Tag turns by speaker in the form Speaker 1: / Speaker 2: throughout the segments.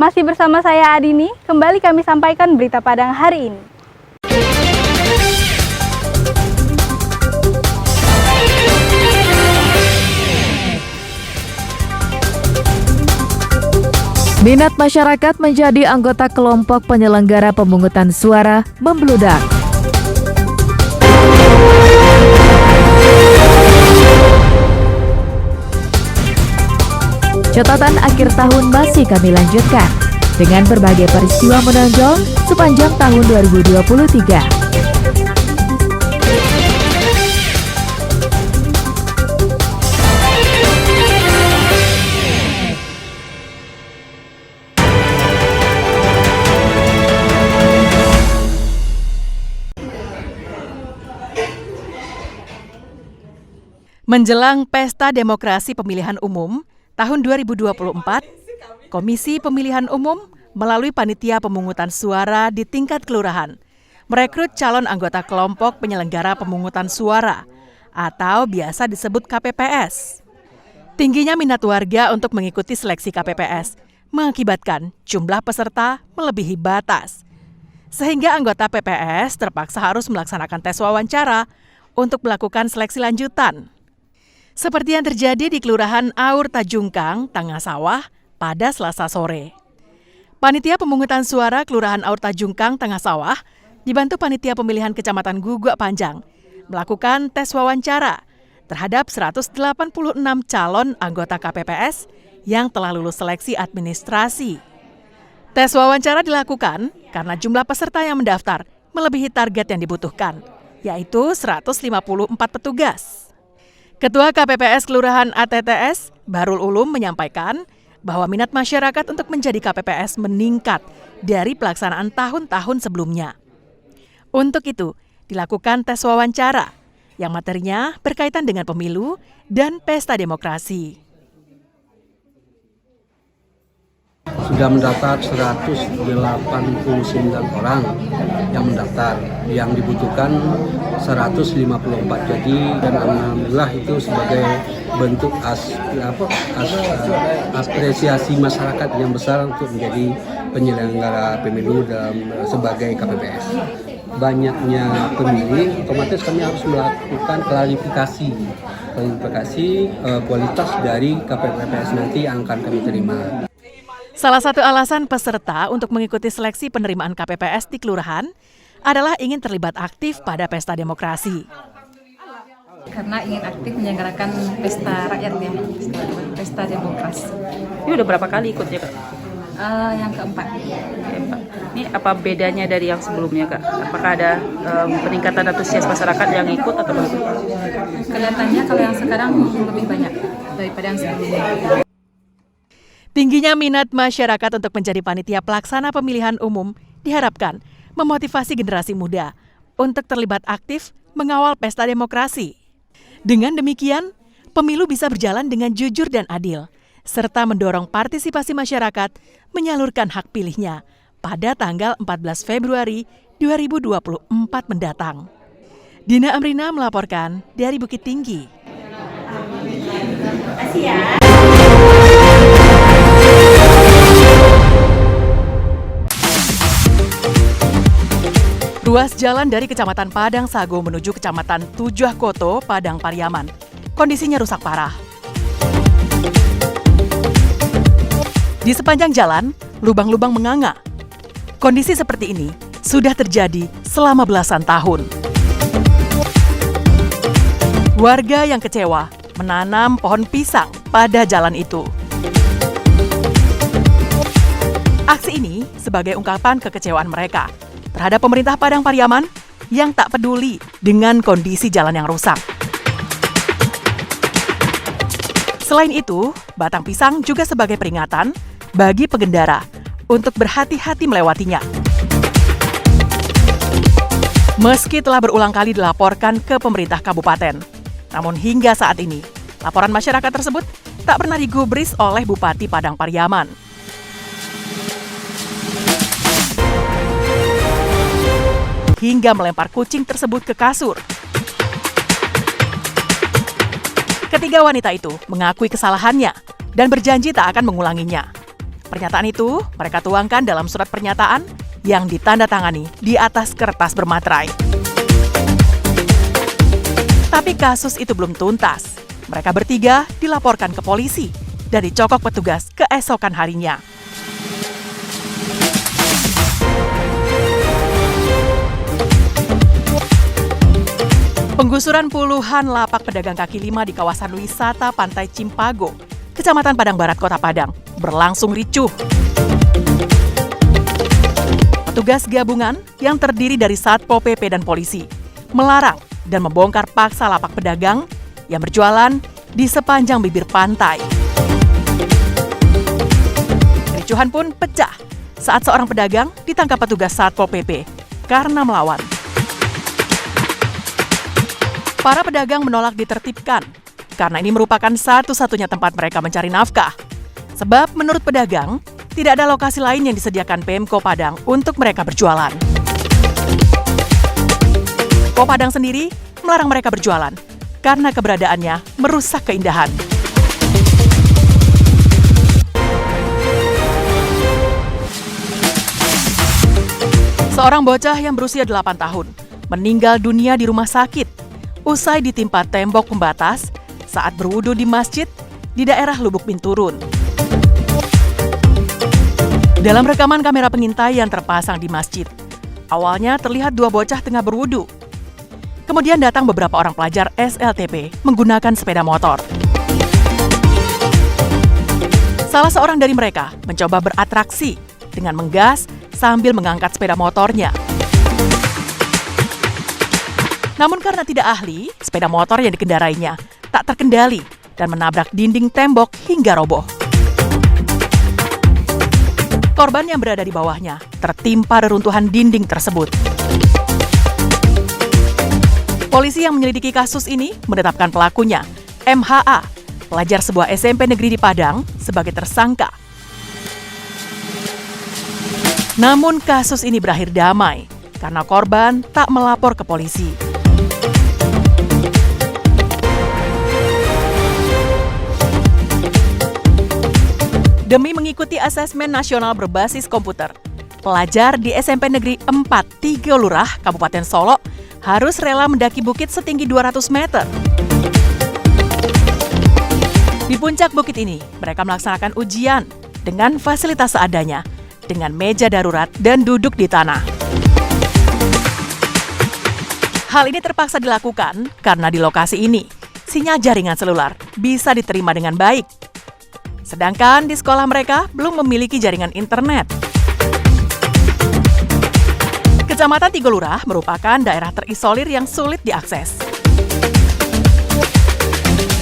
Speaker 1: Masih bersama saya Adini, kembali kami sampaikan berita Padang hari ini.
Speaker 2: Minat masyarakat menjadi anggota kelompok penyelenggara pemungutan suara membludak. Catatan akhir tahun masih kami lanjutkan dengan berbagai peristiwa menonjol sepanjang tahun 2023.
Speaker 3: Menjelang Pesta Demokrasi Pemilihan Umum tahun 2024, Komisi Pemilihan Umum melalui Panitia Pemungutan Suara di tingkat kelurahan merekrut calon anggota kelompok penyelenggara pemungutan suara atau biasa disebut KPPS. Tingginya minat warga untuk mengikuti seleksi KPPS mengakibatkan jumlah peserta melebihi batas, sehingga anggota PPS terpaksa harus melaksanakan tes wawancara untuk melakukan seleksi lanjutan. Seperti yang terjadi di Kelurahan Aur Tajungkang, Tangah Sawah pada Selasa sore. Panitia Pemungutan Suara Kelurahan Aur Tajungkang, Tangah Sawah dibantu Panitia Pemilihan Kecamatan Guguk Panjang melakukan tes wawancara terhadap 186 calon anggota KPPS yang telah lulus seleksi administrasi. Tes wawancara dilakukan karena jumlah peserta yang mendaftar melebihi target yang dibutuhkan, yaitu 154 petugas. Ketua KPPS Kelurahan ATTS, Barul Ulum menyampaikan bahwa minat masyarakat untuk menjadi KPPS meningkat dari pelaksanaan tahun-tahun sebelumnya. Untuk itu, dilakukan tes wawancara yang materinya berkaitan dengan pemilu dan pesta demokrasi.
Speaker 4: Sudah mendaftar 189 orang yang mendaftar, yang dibutuhkan 154. Jadi dan alhamdulillah itu sebagai bentuk apresiasi masyarakat yang besar untuk menjadi penyelenggara pemilu sebagai KPPS. Banyaknya pemilih, otomatis kami harus melakukan klarifikasi kualitas dari KPPS nanti yang akan kami terima.
Speaker 3: Salah satu alasan peserta untuk mengikuti seleksi penerimaan KPPS di kelurahan adalah ingin terlibat aktif pada pesta demokrasi.
Speaker 5: Karena ingin aktif menyelenggarakan pesta rakyat ya, pesta demokrasi.
Speaker 6: Ini udah berapa kali ikut ya Kak?
Speaker 5: Yang keempat.
Speaker 6: Ini apa bedanya dari yang sebelumnya Kak? Apakah ada peningkatan antusias masyarakat yang ikut atau bagaimana?
Speaker 5: Kelihatannya kalau yang sekarang lebih banyak daripada yang sebelumnya.
Speaker 3: Tingginya minat masyarakat untuk menjadi panitia pelaksana pemilihan umum diharapkan memotivasi generasi muda untuk terlibat aktif mengawal pesta demokrasi. Dengan demikian, pemilu bisa berjalan dengan jujur dan adil, serta mendorong partisipasi masyarakat menyalurkan hak pilihnya pada tanggal 14 Februari 2024 mendatang. Dina Amrina melaporkan dari Bukit Tinggi. Makasih ya. Ruas jalan dari Kecamatan Padang Sago menuju Kecamatan Tujuh Koto, Padang Pariaman. Kondisinya rusak parah. Di sepanjang jalan, lubang-lubang menganga. Kondisi seperti ini sudah terjadi selama belasan tahun. Warga yang kecewa menanam pohon pisang pada jalan itu. Aksi ini sebagai ungkapan kekecewaan mereka terhadap pemerintah Padang Pariaman yang tak peduli dengan kondisi jalan yang rusak. Selain itu, batang pisang juga sebagai peringatan bagi pengendara untuk berhati-hati melewatinya. Meski telah berulang kali dilaporkan ke pemerintah kabupaten, namun hingga saat ini, laporan masyarakat tersebut tak pernah digubris oleh Bupati Padang Pariaman. Hingga melempar kucing tersebut ke kasur. Ketiga wanita itu mengakui kesalahannya dan berjanji tak akan mengulanginya. Pernyataan itu mereka tuangkan dalam surat pernyataan yang ditandatangani di atas kertas bermaterai. Tapi kasus itu belum tuntas. Mereka bertiga dilaporkan ke polisi dan dicokok petugas keesokan harinya. Penggusuran puluhan lapak pedagang kaki lima di kawasan wisata Pantai Cimpago, Kecamatan Padang Barat, Kota Padang, berlangsung ricuh. Petugas gabungan yang terdiri dari Satpol PP dan polisi melarang dan membongkar paksa lapak pedagang yang berjualan di sepanjang bibir pantai. Kericuhan pun pecah saat seorang pedagang ditangkap petugas Satpol PP karena melawan. Para pedagang menolak ditertibkan karena ini merupakan satu-satunya tempat mereka mencari nafkah. Sebab menurut pedagang, tidak ada lokasi lain yang disediakan Pemko Padang untuk mereka berjualan. Pemko Padang sendiri melarang mereka berjualan karena keberadaannya merusak keindahan. Seorang bocah yang berusia 8 tahun meninggal dunia di rumah sakit usai ditimpa tembok pembatas saat berwudu di masjid di daerah Lubuk Binturun. Dalam rekaman kamera pengintai yang terpasang di masjid, awalnya terlihat dua bocah tengah berwudu. Kemudian datang beberapa orang pelajar SLTP menggunakan sepeda motor. Salah seorang dari mereka mencoba beratraksi dengan menggas sambil mengangkat sepeda motornya. Namun karena tidak ahli, sepeda motor yang dikendarainya tak terkendali dan menabrak dinding tembok hingga roboh. Korban yang berada di bawahnya tertimpa reruntuhan dinding tersebut. Polisi yang menyelidiki kasus ini menetapkan pelakunya, MHA, pelajar sebuah SMP negeri di Padang, sebagai tersangka. Namun kasus ini berakhir damai karena korban tak melapor ke polisi. Demi mengikuti asesmen nasional berbasis komputer, pelajar di SMP Negeri 4 Tiga Lurah, Kabupaten Solo, harus rela mendaki bukit setinggi 200 meter. Di puncak bukit ini, mereka melaksanakan ujian dengan fasilitas seadanya, dengan meja darurat dan duduk di tanah. Hal ini terpaksa dilakukan karena di lokasi ini, sinyal jaringan seluler bisa diterima dengan baik. Sedangkan di sekolah mereka belum memiliki jaringan internet. Kecamatan Tiga Lurah merupakan daerah terisolir yang sulit diakses.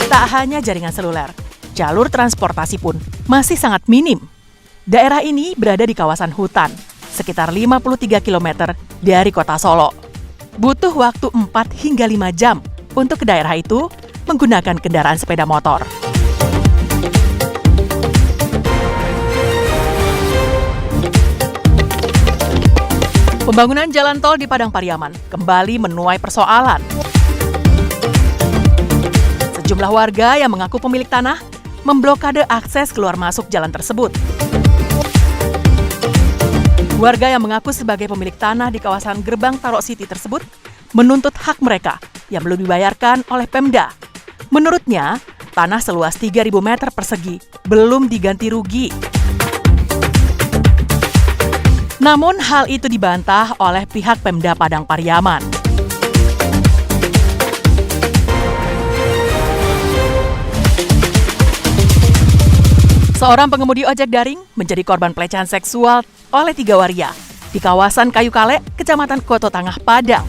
Speaker 3: Tak hanya jaringan seluler, jalur transportasi pun masih sangat minim. Daerah ini berada di kawasan hutan, sekitar 53 km dari kota Solo. Butuh waktu 4 hingga 5 jam untuk ke daerah itu menggunakan kendaraan sepeda motor. Pembangunan jalan tol di Padang Pariaman kembali menuai persoalan. Sejumlah warga yang mengaku pemilik tanah memblokade akses keluar masuk jalan tersebut. Warga yang mengaku sebagai pemilik tanah di kawasan Gerbang Tarok City tersebut menuntut hak mereka yang belum dibayarkan oleh Pemda. Menurutnya, tanah seluas 3.000 meter persegi belum diganti rugi. Namun hal itu dibantah oleh pihak Pemda Padang Pariaman. Seorang pengemudi ojek daring menjadi korban pelecehan seksual oleh 3 waria di kawasan Kayu Kale, Kecamatan Koto Tangah, Padang.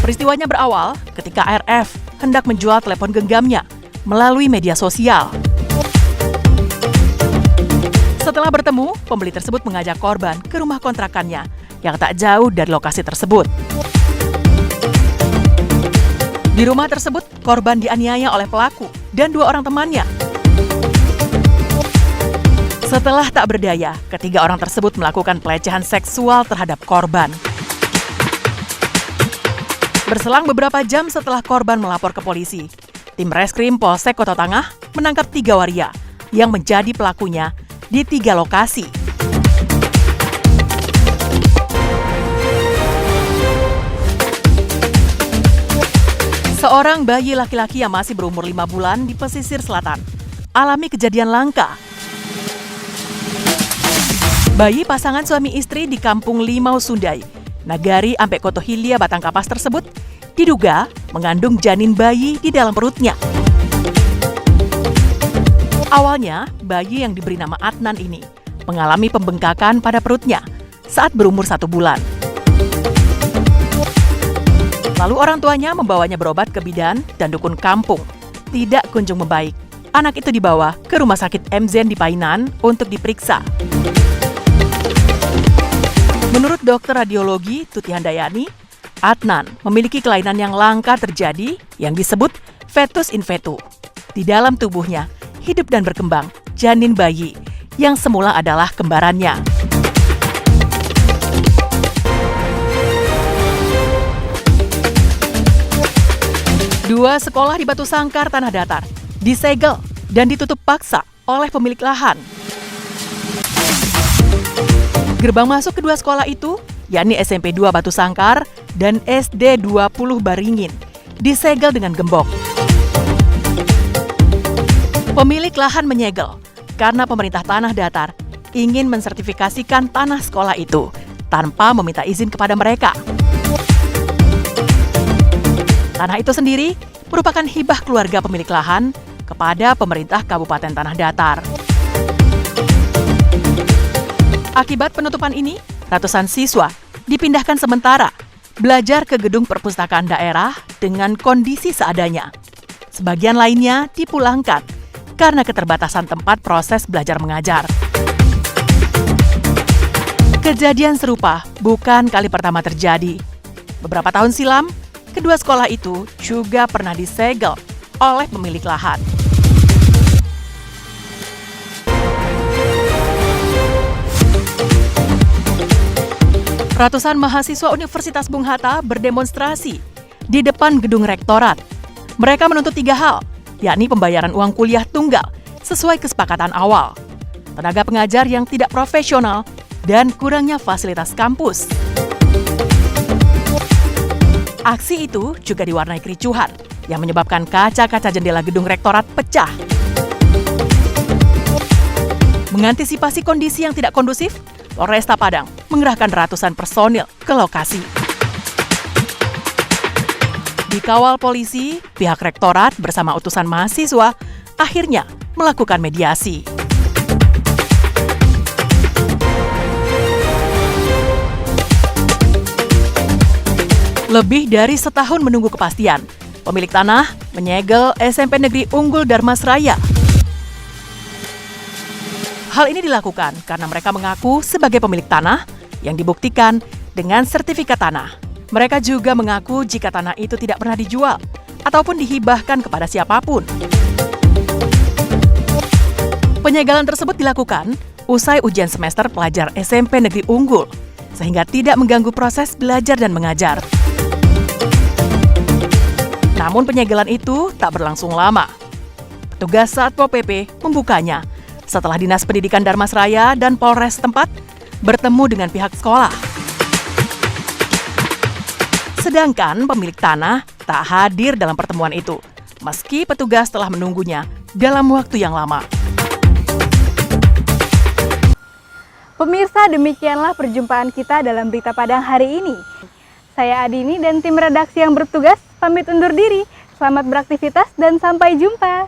Speaker 3: Peristiwanya berawal ketika RF hendak menjual telepon genggamnya melalui media sosial. Setelah bertemu, pembeli tersebut mengajak korban ke rumah kontrakannya yang tak jauh dari lokasi tersebut. Di rumah tersebut, korban dianiaya oleh pelaku dan 2 orang temannya. Setelah tak berdaya, ketiga orang tersebut melakukan pelecehan seksual terhadap korban. Berselang beberapa jam setelah korban melapor ke polisi, tim Reskrim Polsek Kota Tangah menangkap 3 waria yang menjadi pelakunya di 3 lokasi. Seorang bayi laki-laki yang masih berumur 5 bulan di pesisir selatan alami kejadian langka. Bayi pasangan suami istri di Kampung Limau Sundai, Nagari Ampekoto Hilia, Batangkapas tersebut diduga mengandung janin bayi di dalam perutnya. Awalnya, bayi yang diberi nama Adnan ini mengalami pembengkakan pada perutnya saat berumur 1 bulan. Lalu orang tuanya membawanya berobat ke bidan dan dukun kampung. Tidak kunjung membaik. Anak itu dibawa ke Rumah Sakit MZen di Painan untuk diperiksa. Menurut dokter radiologi Tuti Handayani, Adnan memiliki kelainan yang langka terjadi yang disebut fetus in fetu. Di dalam tubuhnya hidup dan berkembang janin bayi yang semula adalah kembarannya. Dua sekolah di Batu Sangkar, Tanah Datar disegel dan ditutup paksa oleh pemilik lahan. Gerbang masuk kedua sekolah itu, yakni SMP 2 Batu Sangkar dan SD 20 Baringin, disegel dengan gembok. Pemilik lahan menyegel karena pemerintah Tanah Datar ingin mensertifikasikan tanah sekolah itu tanpa meminta izin kepada mereka. Tanah itu sendiri merupakan hibah keluarga pemilik lahan kepada pemerintah Kabupaten Tanah Datar. Akibat penutupan ini, ratusan siswa dipindahkan sementara belajar ke gedung perpustakaan daerah dengan kondisi seadanya. Sebagian lainnya dipulangkan karena keterbatasan tempat proses belajar mengajar. Kejadian serupa bukan kali pertama terjadi. Beberapa tahun silam, kedua sekolah itu juga pernah disegel oleh pemilik lahan. Ratusan mahasiswa Universitas Bung Hatta berdemonstrasi di depan gedung rektorat. Mereka menuntut 3 hal, yakni pembayaran uang kuliah tunggal sesuai kesepakatan awal, tenaga pengajar yang tidak profesional, dan kurangnya fasilitas kampus. Aksi itu juga diwarnai kericuhan yang menyebabkan kaca-kaca jendela gedung rektorat pecah. Mengantisipasi kondisi yang tidak kondusif, Polresta Padang mengerahkan ratusan personil ke lokasi. Dikawal polisi, pihak rektorat bersama utusan mahasiswa akhirnya melakukan mediasi. Lebih dari setahun menunggu kepastian, pemilik tanah menyegel SMP Negeri Unggul Darmasraya. Hal ini dilakukan karena mereka mengaku sebagai pemilik tanah yang dibuktikan dengan sertifikat tanah. Mereka juga mengaku jika tanah itu tidak pernah dijual ataupun dihibahkan kepada siapapun. Penyegelan tersebut dilakukan usai ujian semester pelajar SMP Negeri Unggul, sehingga tidak mengganggu proses belajar dan mengajar. Namun penyegelan itu tak berlangsung lama. Petugas Satpol PP membukanya setelah Dinas Pendidikan Darmasraya dan Polres setempat bertemu dengan pihak sekolah. Sedangkan pemilik tanah tak hadir dalam pertemuan itu, meski petugas telah menunggunya dalam waktu yang lama.
Speaker 1: Pemirsa, demikianlah perjumpaan kita dalam Berita Padang hari ini. Saya Adini dan tim redaksi yang bertugas pamit undur diri. Selamat beraktivitas dan sampai jumpa.